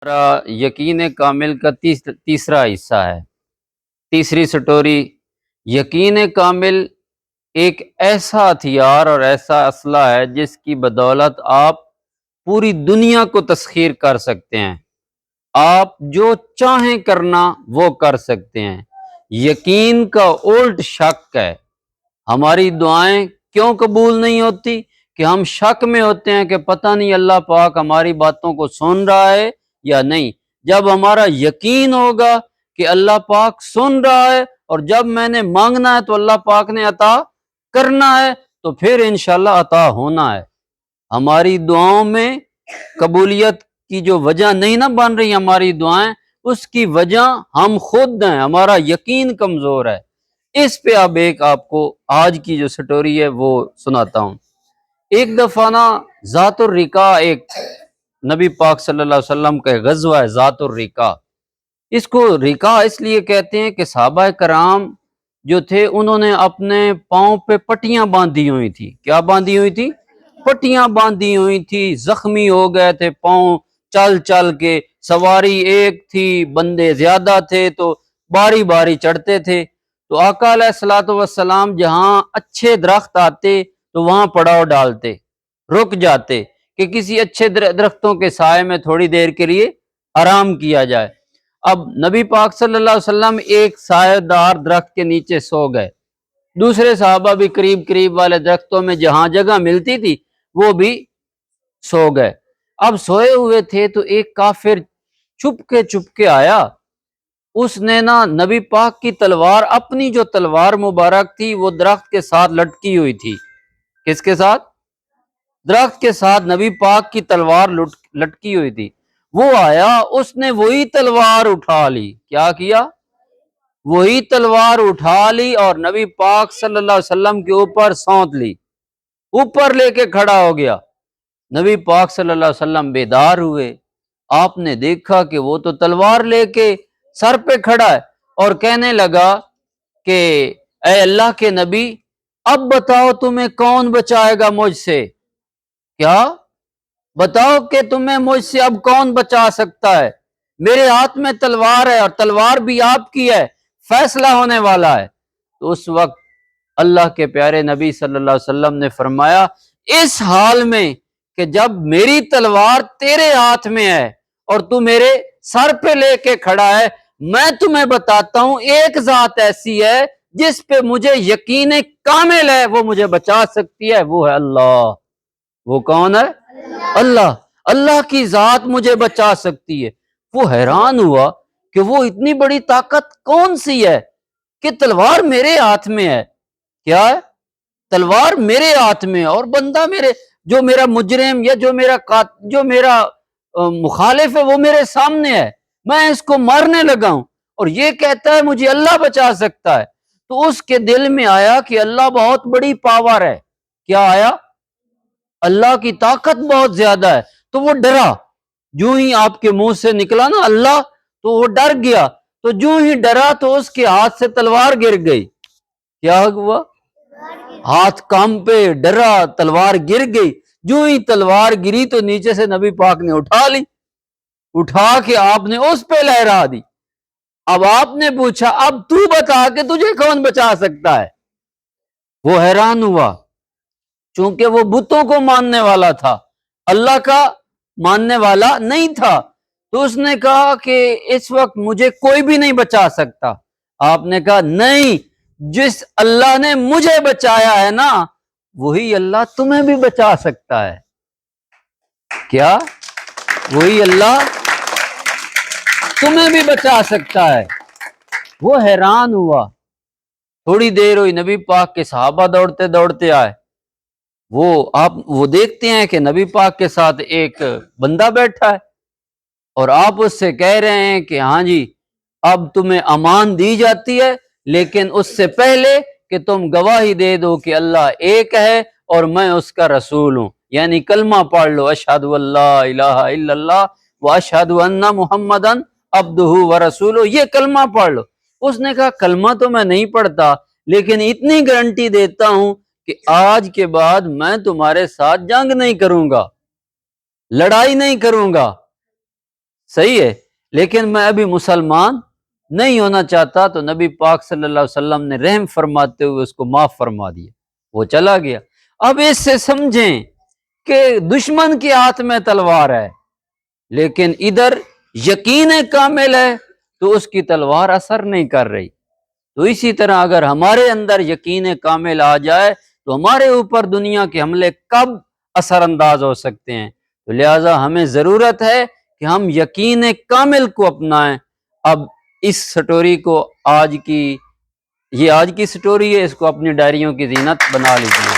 ہمارا یقین کامل کا تیسرا حصہ ہے۔ تیسری سٹوری، یقین کامل ایک ایسا ہتھیار اور ایسا اسلحہ ہے جس کی بدولت آپ پوری دنیا کو تسخیر کر سکتے ہیں۔ آپ جو چاہیں کرنا وہ کر سکتے ہیں۔ یقین کا الٹ شک ہے۔ ہماری دعائیں کیوں قبول نہیں ہوتی؟ کہ ہم شک میں ہوتے ہیں کہ پتہ نہیں اللہ پاک ہماری باتوں کو سن رہا ہے یا نہیں۔ جب ہمارا یقین ہوگا کہ اللہ پاک سن رہا ہے اور جب میں نے مانگنا ہے تو اللہ پاک نے عطا کرنا ہے، تو پھر انشاءاللہ عطا ہونا ہے۔ ہماری دعاؤں میں قبولیت کی جو وجہ نہیں نہ بن رہی ہماری دعائیں، اس کی وجہ ہم خود ہیں، ہمارا یقین کمزور ہے۔ اس پہ اب ایک آپ کو آج کی جو سٹوری ہے وہ سناتا ہوں۔ ایک دفعہ نا ذات الرقاع، ایک نبی پاک صلی اللہ علیہ وسلم کا غزوہ ہے ذات الرقاع۔ اس کو رقاع اس لیے کہتے ہیں کہ صحابہ کرام جو تھے انہوں نے اپنے پاؤں پہ پٹیاں باندھی ہوئی تھی۔ کیا باندھی ہوئی تھی؟ پٹیاں باندھی ہوئی تھی، زخمی ہو گئے تھے پاؤں چل چل کے، سواری ایک تھی، بندے زیادہ تھے تو باری باری چڑھتے تھے۔ تو آقا علیہ الصلوۃ والسلام جہاں اچھے درخت آتے تو وہاں پڑاؤ ڈالتے، رک جاتے کہ کسی اچھے درختوں کے سائے میں تھوڑی دیر کے لیے آرام کیا جائے۔ اب نبی پاک صلی اللہ علیہ وسلم ایک سایہ دار درخت کے نیچے سو گئے، دوسرے صحابہ بھی قریب قریب والے درختوں میں جہاں جگہ ملتی تھی وہ بھی سو گئے۔ اب سوئے ہوئے تھے تو ایک کافر چپ کے آیا، اس نے نا نبی پاک کی تلوار، اپنی جو تلوار مبارک تھی وہ درخت کے ساتھ لٹکی ہوئی تھی۔ کس کے ساتھ؟ درخت کے ساتھ نبی پاک کی تلوار لٹکی ہوئی تھی۔ وہ آیا، اس نے وہی تلوار اٹھا لی۔ کیا کیا؟ وہی تلوار اٹھا لی اور نبی پاک صلی اللہ علیہ وسلم کے اوپر سونت لی، اوپر لے کے کھڑا ہو گیا۔ نبی پاک صلی اللہ علیہ وسلم بیدار ہوئے، آپ نے دیکھا کہ وہ تو تلوار لے کے سر پہ کھڑا ہے اور کہنے لگا کہ اے اللہ کے نبی، اب بتاؤ تمہیں کون بچائے گا مجھ سے؟ کیا بتاؤ کہ تمہیں مجھ سے اب کون بچا سکتا ہے؟ میرے ہاتھ میں تلوار ہے اور تلوار بھی آپ کی ہے، فیصلہ ہونے والا ہے۔ تو اس وقت اللہ کے پیارے نبی صلی اللہ علیہ وسلم نے فرمایا، اس حال میں کہ جب میری تلوار تیرے ہاتھ میں ہے اور تو میرے سر پہ لے کے کھڑا ہے، میں تمہیں بتاتا ہوں ایک ذات ایسی ہے جس پہ مجھے یقین کامل ہے، وہ مجھے بچا سکتی ہے، وہ ہے اللہ۔ وہ کون ہے؟ اللہ۔ اللہ کی ذات مجھے بچا سکتی ہے۔ وہ حیران ہوا کہ وہ اتنی بڑی طاقت کون سی ہے کہ تلوار میرے ہاتھ میں ہے؟ کیا ہے؟ تلوار میرے ہاتھ میں اور بندہ جو میرا مجرم یا جو میرا مخالف ہے وہ میرے سامنے ہے، میں اس کو مارنے لگا ہوں اور یہ کہتا ہے مجھے اللہ بچا سکتا ہے۔ تو اس کے دل میں آیا کہ اللہ بہت بڑی پاور ہے۔ کیا آیا؟ اللہ کی طاقت بہت زیادہ ہے۔ تو وہ ڈرا، جو ہی آپ کے منہ سے نکلا نا اللہ، تو وہ ڈر گیا۔ تو جو ہی ڈرا تو اس کے ہاتھ سے تلوار گر گئی۔ کیا ہوا؟ ہاتھ کام پہ، ڈرا، تلوار گر گئی۔ جو ہی تلوار گری تو نیچے سے نبی پاک نے اٹھا لی، اٹھا کے آپ نے اس پہ لہرا دی۔ اب آپ نے پوچھا اب تو بتا کہ تجھے کون بچا سکتا ہے؟ وہ حیران ہوا، چونکہ وہ بتوں کو ماننے والا تھا، اللہ کا ماننے والا نہیں تھا۔ تو اس نے کہا کہ اس وقت مجھے کوئی بھی نہیں بچا سکتا۔ آپ نے کہا نہیں، جس اللہ نے مجھے بچایا ہے نا وہی اللہ تمہیں بھی بچا سکتا ہے۔ کیا؟ وہی اللہ تمہیں بھی بچا سکتا ہے۔ وہ حیران ہوا۔ تھوڑی دیر ہوئی، نبی پاک کے صحابہ دوڑتے دوڑتے آئے۔ وہ دیکھتے ہیں کہ نبی پاک کے ساتھ ایک بندہ بیٹھا ہے اور آپ اس سے کہہ رہے ہیں کہ ہاں جی اب تمہیں امان دی جاتی ہے، لیکن اس سے پہلے کہ تم گواہی دے دو کہ اللہ ایک ہے اور میں اس کا رسول ہوں، یعنی کلمہ پڑھ لو، اشہد اللہ الہ الا اللہ و اشہد ان محمدن عبدہ و رسولہ، یہ کلمہ پڑھ لو۔ اس نے کہا کلمہ تو میں نہیں پڑھتا، لیکن اتنی گارنٹی دیتا ہوں کہ آج کے بعد میں تمہارے ساتھ جنگ نہیں کروں گا، لڑائی نہیں کروں گا، صحیح ہے، لیکن میں ابھی مسلمان نہیں ہونا چاہتا، تو نبی پاک صلی اللہ علیہ وسلم نے رحم فرماتے ہوئے اس کو معاف فرما دیا، وہ چلا گیا۔ اب اس سے سمجھیں کہ دشمن کے ہاتھ میں تلوار ہے، لیکن ادھر یقین کامل ہے تو اس کی تلوار اثر نہیں کر رہی۔ تو اسی طرح اگر ہمارے اندر یقین کامل آ جائے تو ہمارے اوپر دنیا کے حملے کب اثر انداز ہو سکتے ہیں؟ تو لہٰذا ہمیں ضرورت ہے کہ ہم یقین کامل کو اپنائیں۔ اب اس سٹوری کو آج کی سٹوری ہے، اس کو اپنی ڈائریوں کی زینت بنا لیجیے۔